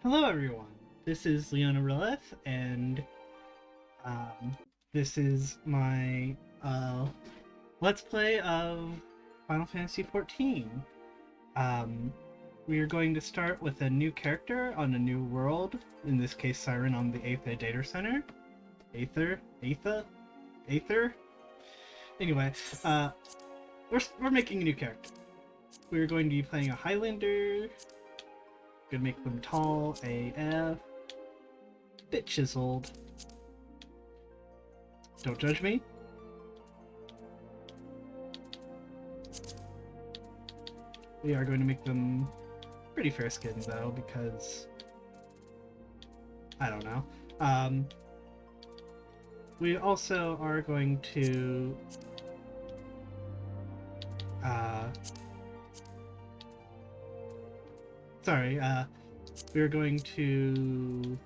Hello, everyone. This is Leona Relith, and um, this is my Let's Play of Final Fantasy XIV. Um, we are going to start with a new character on a new world. In this case, Siren on the Aether Data Center. Aether. Anyway, uh, we're making a new character. We're going to be playing a Highlander. Gonna make them tall AF. Bit chiseled. Don't judge me. We are going to make them pretty fair skinned though, because I don't know. We also are going to we're going to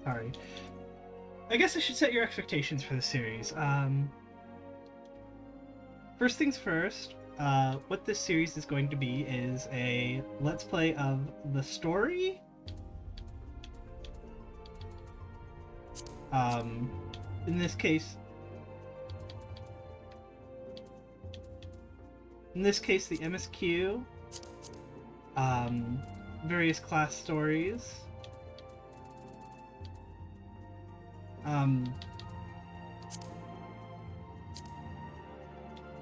sorry. I guess I should set your expectations for the series. First things first, what this series is going to be is a let's play of the story. In this case, the MSQ, various class stories.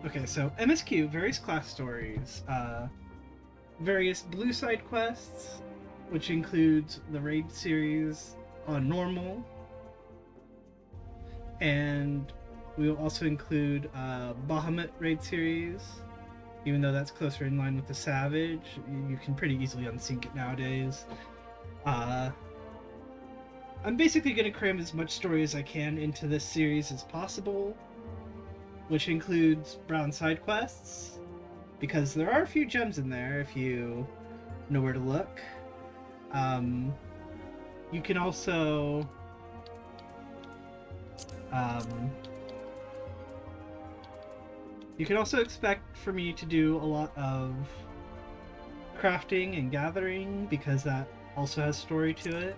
Okay, so MSQ, various class stories, various blue side quests, which includes the raid series on normal, and we will also include Bahamut raid series, even though that's closer in line with the Savage. You can pretty easily unsync it nowadays. I'm basically going to cram as much story as I can into this series as possible, which includes brown side quests, because there are a few gems in there if you know where to look. You can also expect for me to do a lot of crafting and gathering, because that also has story to it.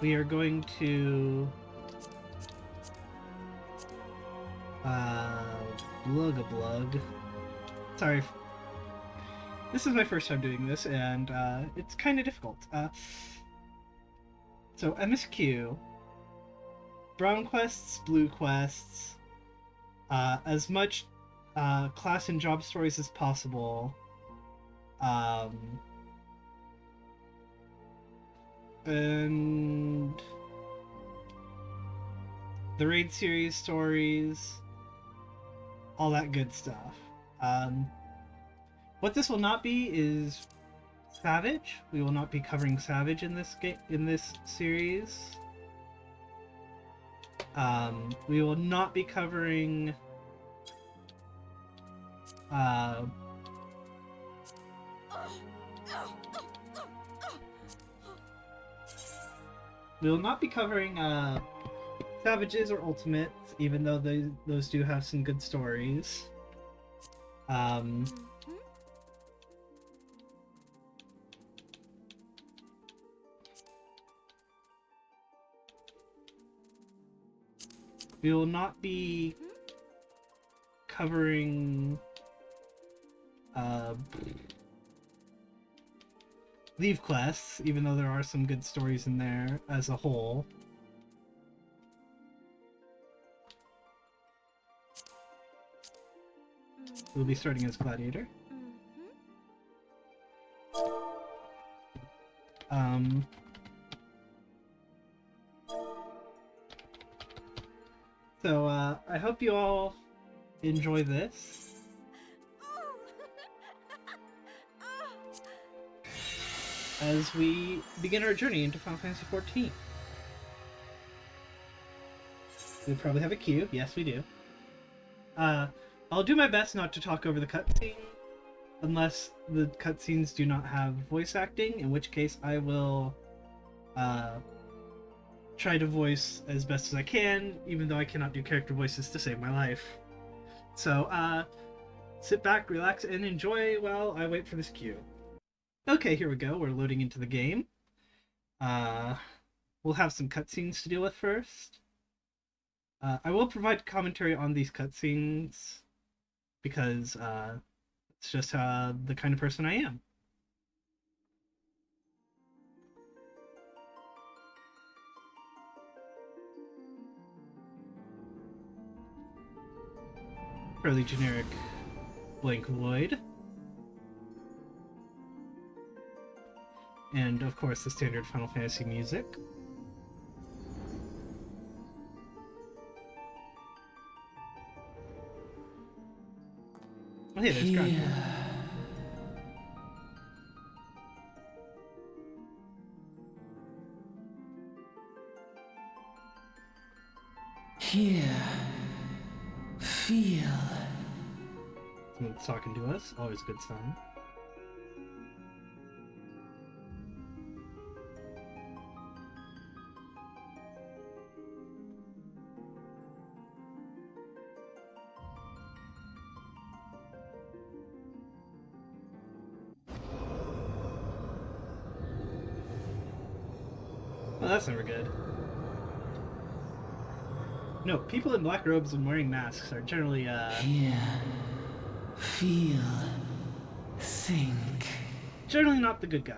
We are going to blug. Sorry, this is my first time doing this, and it's kind of difficult. So MSQ, brown quests, blue quests, as much class and job stories as possible. And the raid series stories, all that good stuff. What this will not be is Savage. We will not be covering Savage in this series. We will not be covering Savages or Ultimates, even though those do have some good stories. We will not be covering Leave quests, even though there are some good stories in there as a whole. We'll be starting as Gladiator. So I hope you all enjoy this. As we begin our journey into Final Fantasy XIV. We probably have a queue. Yes, we do. I'll do my best not to talk over the cutscene, unless the cutscenes do not have voice acting, in which case I will try to voice as best as I can, even though I cannot do character voices to save my life. So, sit back, relax, and enjoy while I wait for this queue. Okay, here we go. We're loading into the game. We'll have some cutscenes to deal with first. I will provide commentary on these cutscenes because it's just the kind of person I am. Fairly generic blank void. And of course the standard Final Fantasy music. Oh, hey, there's Ground. Here. Feel. Someone's talking to us. Always a good sign. Well, that's never good. No, people in black robes and wearing masks are generally, Hear. Feel. Think. generally not the good guys.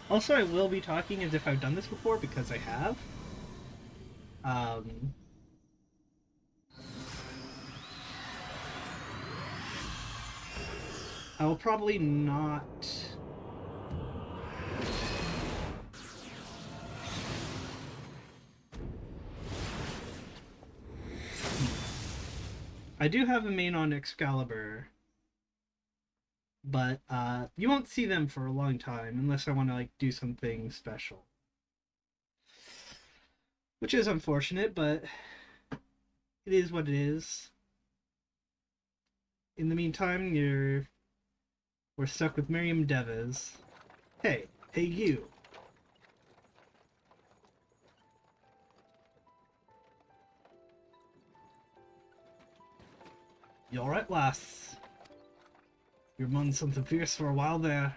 Also, I will be talking as if I've done this before, because I have. I will probably not... I do have a main on Excalibur, but you won't see them for a long time unless I want to like do something special. Which is unfortunate, but it is what it is. In the meantime, we're stuck with Mariam Deves. Hey you. You alright, lass? You're running something fierce for a while there.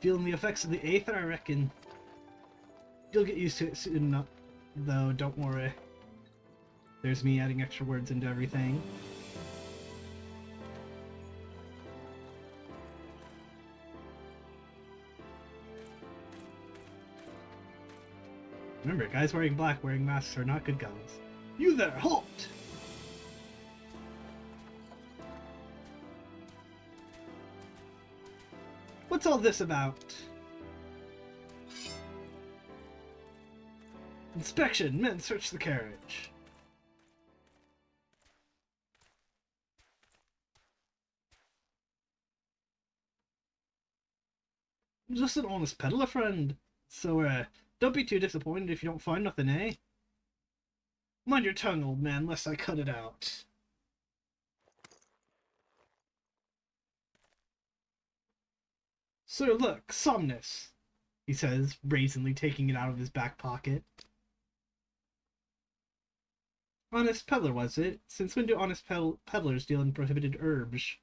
Feeling the effects of the Aether, I reckon. You'll get used to it soon enough, though, don't worry. There's me adding extra words into everything. Remember, guys wearing black wearing masks are not good guys. You there, halt! What's all this about? Inspection! Men, search the carriage. I'm just an honest peddler friend. So, don't be too disappointed if you don't find nothing, eh? Mind your tongue, old man, lest I cut it out. Sir, look, Somnus, he says, brazenly taking it out of his back pocket. Honest peddler, was it? Since when do honest peddlers deal in prohibited herbs?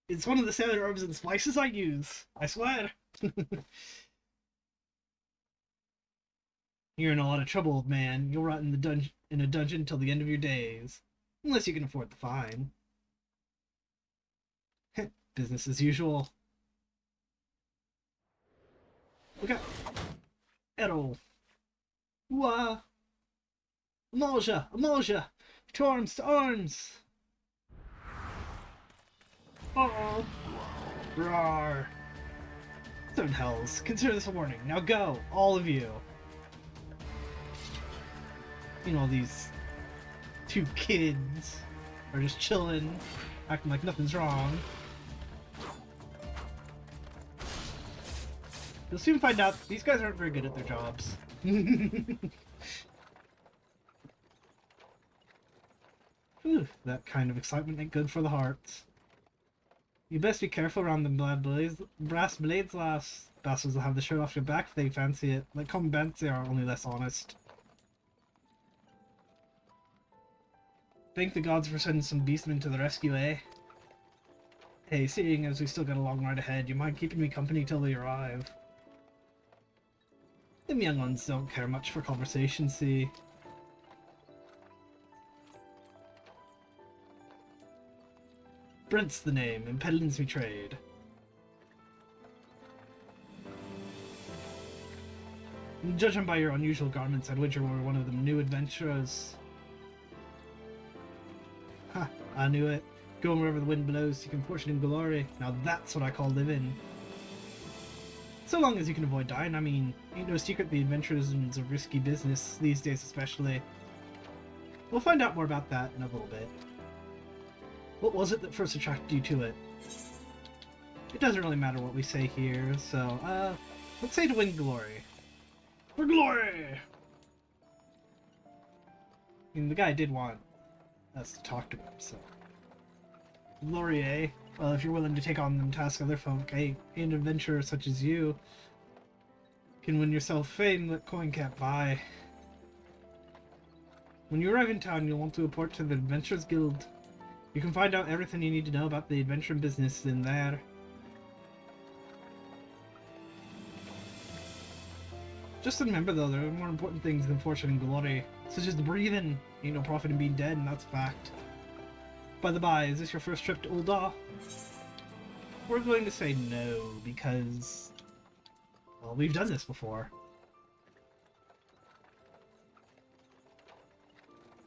It's one of the standard herbs and spices I use, I swear. You're in a lot of trouble, old man. You'll rot in a dungeon till the end of your days. Unless you can afford the fine. Business as usual. Look out! Errol! Wah! Amalja! Amalja! To arms! To arms! Uh-oh! Rawr! Seven hells. Consider this a warning. Now go! All of you! you know, these two kids are just chilling, acting like nothing's wrong. You'll soon find out these guys aren't very good at their jobs. Whew, that kind of excitement ain't good for the heart. You best be careful around them brass blades, lass. Bastards will have the shirt off your back if they fancy it. Like common bandits, they are, only less honest. Thank the gods for sending some beastmen to the rescue, eh? Hey, seeing as we still got a long ride ahead, you mind keeping me company till we arrive? Them young ones don't care much for conversation, see. Brent's the name, and peddling's me trade. Judging by your unusual garments, I'd wager we're one of them new adventurers. Ha, I knew it. Going wherever the wind blows, seeking fortune and glory. Now that's what I call living. So long as you can avoid dying, I mean, ain't no secret the adventurism's a risky business, these days especially. We'll find out more about that in a little bit. What was it that first attracted you to it? It doesn't really matter what we say here, so, let's say to win glory. For glory! I mean, the guy did want us to talk to him, so... Glory, eh? Well, if you're willing to take on them tasks other folk, an adventurer such as you can win yourself fame that coin can't buy. When you arrive in town, you'll want to report to the Adventurers Guild. You can find out everything you need to know about the adventuring business in there. Just remember though, there are more important things than fortune and glory, such as the breathing. Ain't no profit in being dead, and that's a fact. By the by, is this your first trip to Ul'dah? We're going to say no, because... well, we've done this before.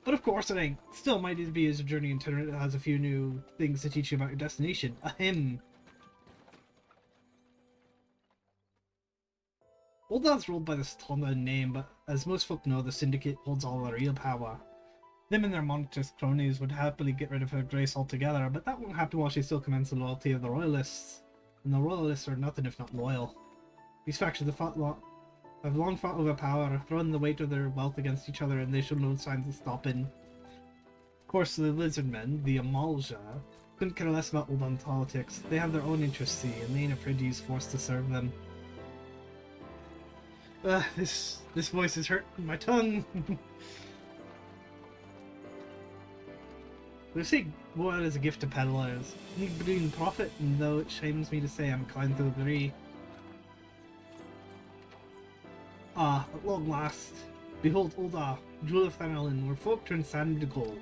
But of course it ain't. Still might be as a journey itinerant that has a few new things to teach you about your destination. Ahem. Ul'dah's ruled by the Sultana in name, but as most folk know, the Syndicate holds all the real power. Them and their monetarist cronies would happily get rid of her grace altogether, but that won't happen while she still commands the loyalty of the Royalists. And the Royalists are nothing if not loyal. These factions have long fought over power, thrown the weight of their wealth against each other, and they show no signs of stopping. Of course, the Lizardmen, the Amalja, couldn't care less about Ul'dah politics. They have their own interests, see, and they ain't afraid to use force to serve them. This voice is hurting my tongue. We say war is a gift to peddlers. Need between profit, and though it shames me to say, I'm inclined to agree. Ah, at long last, behold Ul'dah, jewel of Thanelin, where folk turn sand into gold.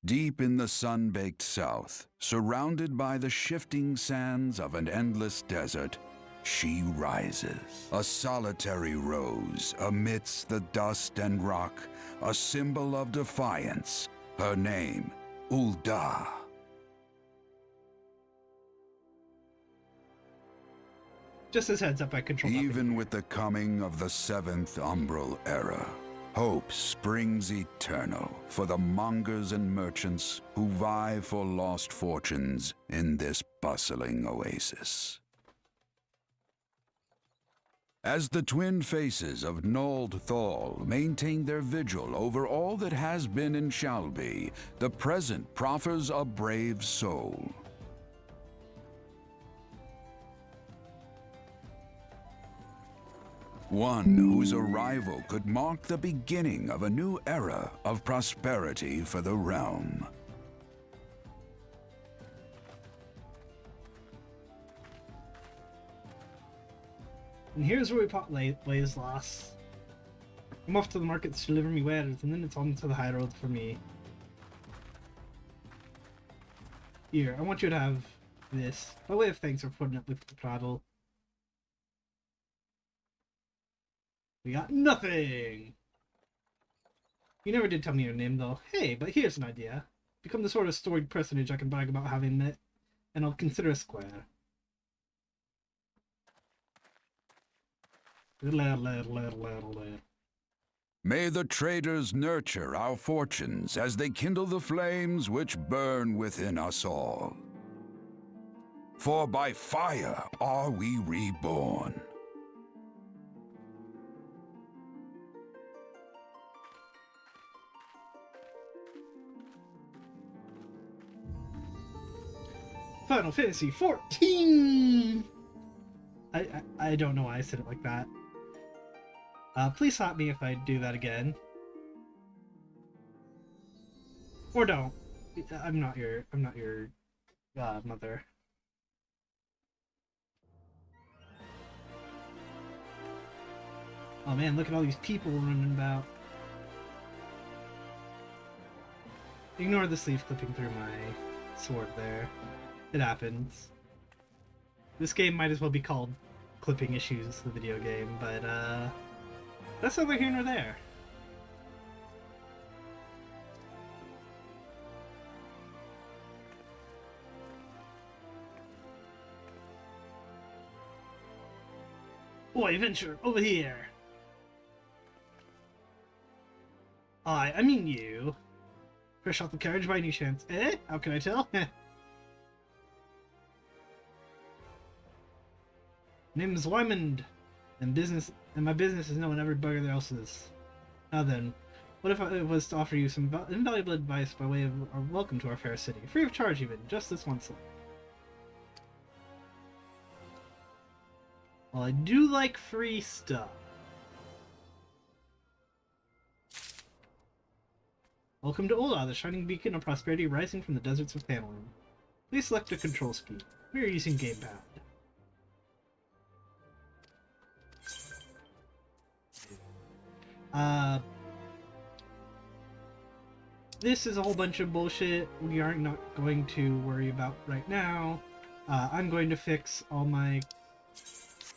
Deep in the sun-baked south, surrounded by the shifting sands of an endless desert, she rises. A solitary rose amidst the dust and rock, a symbol of defiance. Her name, Ul'dah. Just as heads up, I control nothing. Even with the coming of the 7th Umbral Era, hope springs eternal for the mongers and merchants who vie for lost fortunes in this bustling oasis. As the twin faces of Nold Thal maintain their vigil over all that has been and shall be, the present proffers a brave soul. One whose arrival could mark the beginning of a new era of prosperity for the realm. And here's where we pop Blaze Loss. I'm off to the market to deliver me wares, and then it's on to the high road for me. Here, I want you to have this, by way of thanks for putting up with the prattle. We got nothing! You never did tell me your name though. Hey, but here's an idea. become the sort of storied personage I can brag about having met, and I'll consider a square. May the traders nurture our fortunes as they kindle the flames which burn within us all. For by fire are we reborn. Final Fantasy 14! I don't know why I said it like that. Please stop me if I do that again. Or don't. I'm not your mother. Oh man, look at all these people running about. Ignore the sleeve clipping through my sword there. It happens. This game might as well be called Clipping Issues, the video game, but that's neither here nor there. Boy, Venture, over here! I mean you. Fresh off the carriage by any chance? Eh? How can I tell? Name is Wymond, and my business is known every bugger else's. Now then, what if I was to offer you some invaluable advice by way of a welcome to our fair city? Free of charge even, just this once. Well, I do like free stuff. Welcome to Ola, the shining beacon of prosperity rising from the deserts of Thanalan. Please select a control scheme. We are using gamepad. This is a whole bunch of bullshit we aren't not going to worry about right now. I'm going to fix all my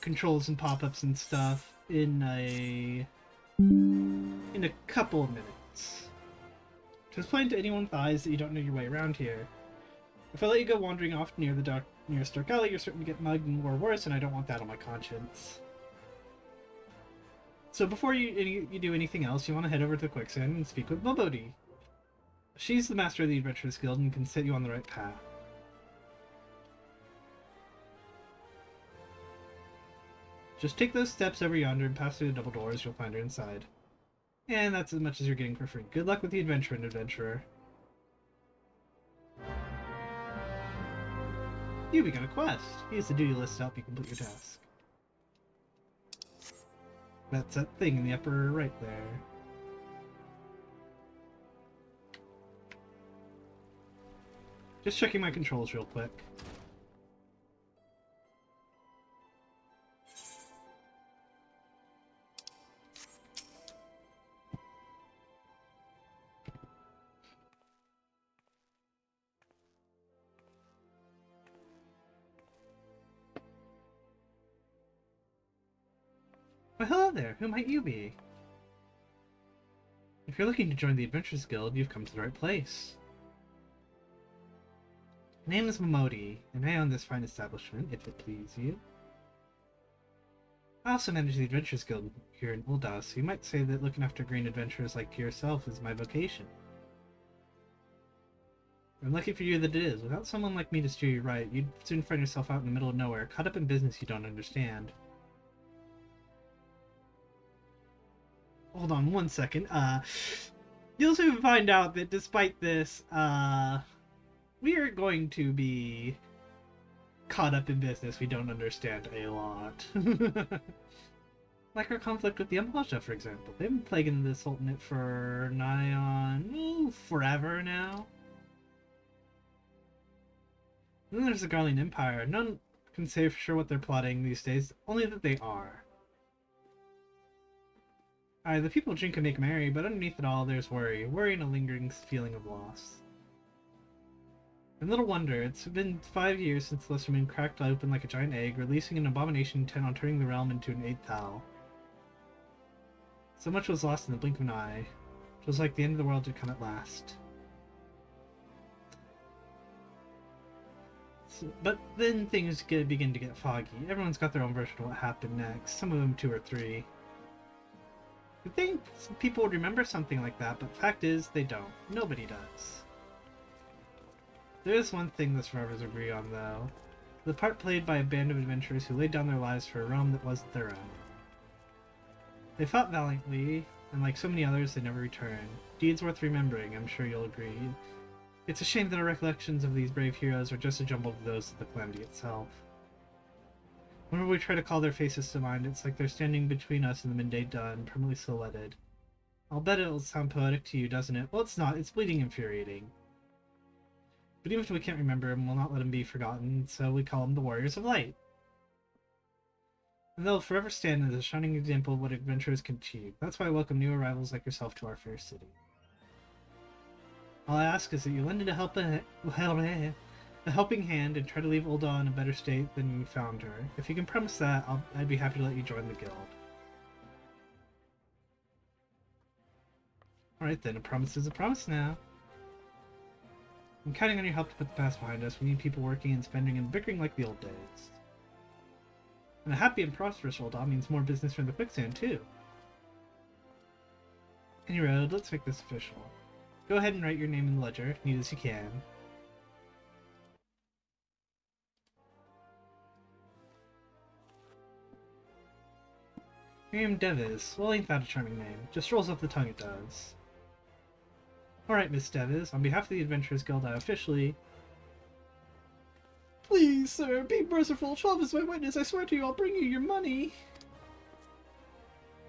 controls and pop-ups and stuff in a couple of minutes. To explain to anyone with eyes that you don't know your way around here. If I let you go wandering off nearest dark alley, you're certain to get mugged and or worse, and I don't want that on my conscience. So before you do anything else, you want to head over to the quicksand and speak with Mobodi. She's the master of the Adventurers Guild and can set you on the right path. Just take those steps over yonder and pass through the double doors, you'll find her inside. And that's as much as you're getting for free. Good luck with the adventure and adventurer. You begun a quest. Use the duty list to help you complete your task. That's that thing in the upper right there. Just checking my controls real quick. Well, hello there. Who might you be? If you're looking to join the Adventurers Guild, you've come to the right place. My name is Momodi, and I own this fine establishment, if it please you. I also manage the Adventurers Guild here in Ul'dah, so you might say that looking after green adventurers like yourself is my vocation. I'm lucky for you that it is. Without someone like me to steer you right, you'd soon find yourself out in the middle of nowhere, caught up in business you don't understand. Hold on one second. You'll soon find out that despite this, we are going to be caught up in business we don't understand a lot. Like our conflict with the Amhaja, for example. They've been plaguing the Sultanate for nigh on forever now. And then there's the Garlean Empire. None can say for sure what they're plotting these days, only that they are. The people drink and make merry, but underneath it all there's worry. Worry and a lingering feeling of loss. And little wonder, it's been 5 years since Lesterman cracked open like a giant egg, releasing an abomination intent on turning the realm into an eighth Thal. So much was lost in the blink of an eye. It was like the end of the world had come at last. But then things begin to get foggy. Everyone's got their own version of what happened next, some of them 2 or 3. You'd think people would remember something like that, but the fact is, they don't. Nobody does. There is one thing the survivors agree on, though. The part played by a band of adventurers who laid down their lives for a realm that wasn't their own. They fought valiantly, and like so many others, they never returned. Deeds worth remembering, I'm sure you'll agree. It's a shame that our recollections of these brave heroes are just a jumble of those of the calamity itself. Whenever we try to call their faces to mind, it's like they're standing between us and the midday dawn, permanently silhouetted. I'll bet it'll sound poetic to you, doesn't it? Well, it's not. It's bleeding infuriating. But even if we can't remember them, we'll not let them be forgotten, so we call them the Warriors of Light. And they'll forever stand as a shining example of what adventurers can achieve. That's why I welcome new arrivals like yourself to our fair city. All I ask is that you lend a helping hand and try to leave Ulda in a better state than you found her. If you can promise that, I'd be happy to let you join the guild. Alright then, a promise is a promise now. I'm counting on your help to put the past behind us. We need people working and spending and bickering like the old days. And a happy and prosperous Ulda means more business from the quicksand, too. Any road, let's make this official. Go ahead and write your name in the ledger, neat as you can. Mariam Deves. Well, ain't that a charming name? Just rolls off the tongue, it does. Alright, Miss Deves, on behalf of the Adventurers Guild, I officially... Please, sir, be merciful. 12 is my witness. I swear to you, I'll bring you your money.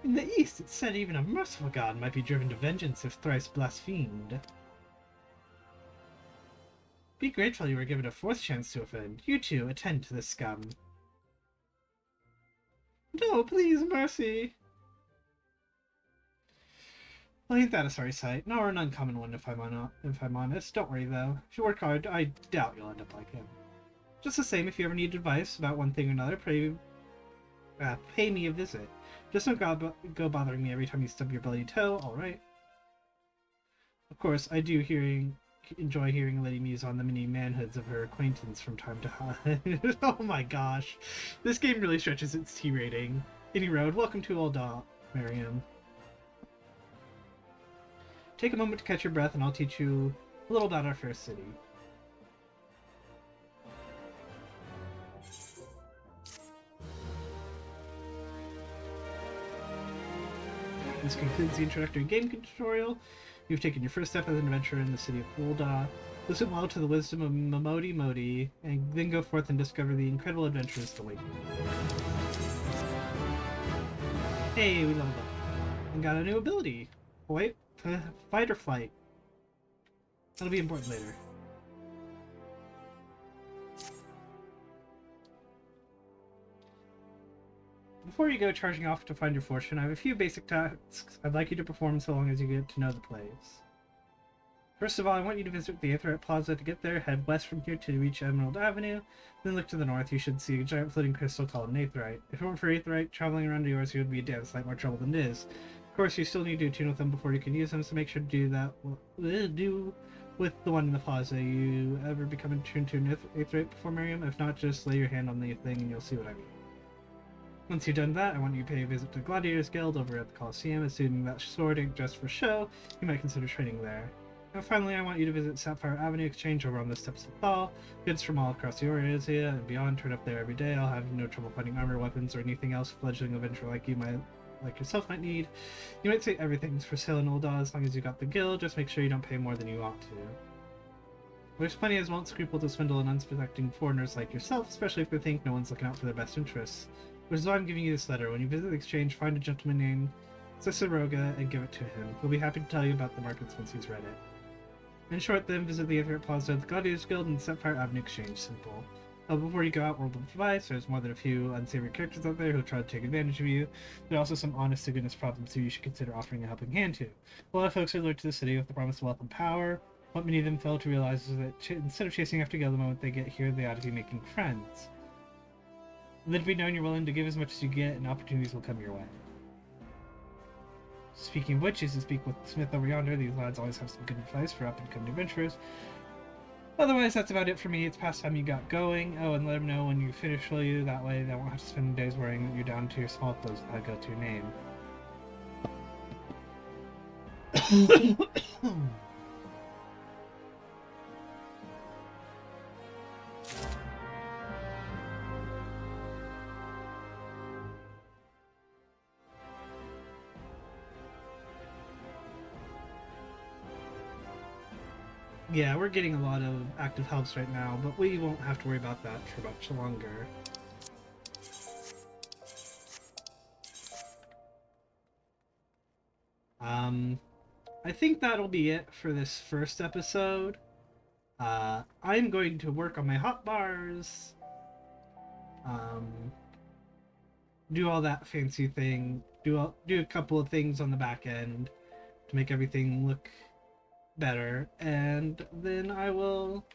In the East, it's said even a merciful god might be driven to vengeance if thrice blasphemed. Be grateful you were given a 4th chance to offend. You two, attend to this scum. No, please, mercy. Well, ain't that a sorry sight? Nor an uncommon one, if I'm honest. Don't worry, though. If you work hard, I doubt you'll end up like him. Just the same, if you ever need advice about one thing or another, pay me a visit. Just don't go bothering me every time you stub your bloody toe, alright? Of course, I do enjoy hearing a lady muse on the many manhoods of her acquaintance from time to time. Oh my gosh. This game really stretches its T rating. Any road, welcome to Ulda, Mariam. Take a moment to catch your breath and I'll teach you a little about our fair city. This concludes the introductory game tutorial. You've taken your first step as an adventurer in the city of Ulda. Listen well to the wisdom of Momodi Modi, and then go forth and discover the incredible adventures that wait. Hey, we leveled up. And got a new ability. Oh, wait, fight or flight. That'll be important later. Before you go charging off to find your fortune, I have a few basic tasks I'd like you to perform so long as you get to know the place. First of all, I want you to visit the Aetherite Plaza. To get there, head west from here to reach Emerald Avenue, then look to the north. You should see a giant floating crystal called an Aetherite. If it weren't for Aetherite, traveling around yours would be a damn sight more trouble than it is. Of course, you still need to attune with them before you can use them, so make sure to do that do with the one in the plaza. You ever become attuned to an Aetherite before, Mariam? If not, just lay your hand on the thing and you'll see what I mean. Once you've done that, I want you to pay a visit to Gladiators Guild over at the Coliseum. Assuming that sword ain't just for show, you might consider training there. And finally, I want you to visit Sapphire Avenue Exchange over on the steps of Thal. Goods from all across the area and beyond turn up there every day. I'll have no trouble finding armor, weapons, or anything else a fledgling adventurer like yourself might need. You might say everything's for sale in Ulda as long as you got the guild. Just make sure you don't pay more than you ought to. There's plenty as won't scruple to swindle an unsuspecting foreigners like yourself, especially if they think no one's looking out for their best interests. Which is why I'm giving you this letter. When you visit the exchange, find a gentleman named Ciceroga and give it to him. He'll be happy to tell you about the markets once he's read it. In short, then, visit the Aetherite Plaza, the Gladiators Guild, and Sapphire Avenue Exchange. Simple. Before you go out, world of advice, there's more than a few unsavory characters out there who try to take advantage of you. There are also some honest-to-goodness problems too you should consider offering a helping hand to. A lot of folks are lured to the city with the promise of wealth and power. What many of them fail to realize is that instead of chasing after guild the moment they get here, they ought to be making friends. Let it be known you're willing to give as much as you get, and opportunities will come your way. Speaking of which, is to speak with Smith over yonder. These lads always have some good advice for up-and-coming adventurers. Otherwise, that's about it for me. It's past time you got going. Oh, and let them know when you finish, will you? That way they won't have to spend days worrying that you're down to your small clothes without a go-to name. Yeah, we're getting a lot of active helps right now, but we won't have to worry about that for much longer. I think that'll be it for this first episode. I'm going to work on my hotbars, do all that fancy thing, do a couple of things on the back end to make everything look better, and then I will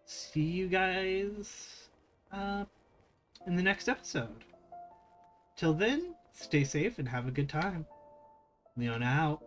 see you guys in the next episode. Till then, stay safe and have a good time. Leona out.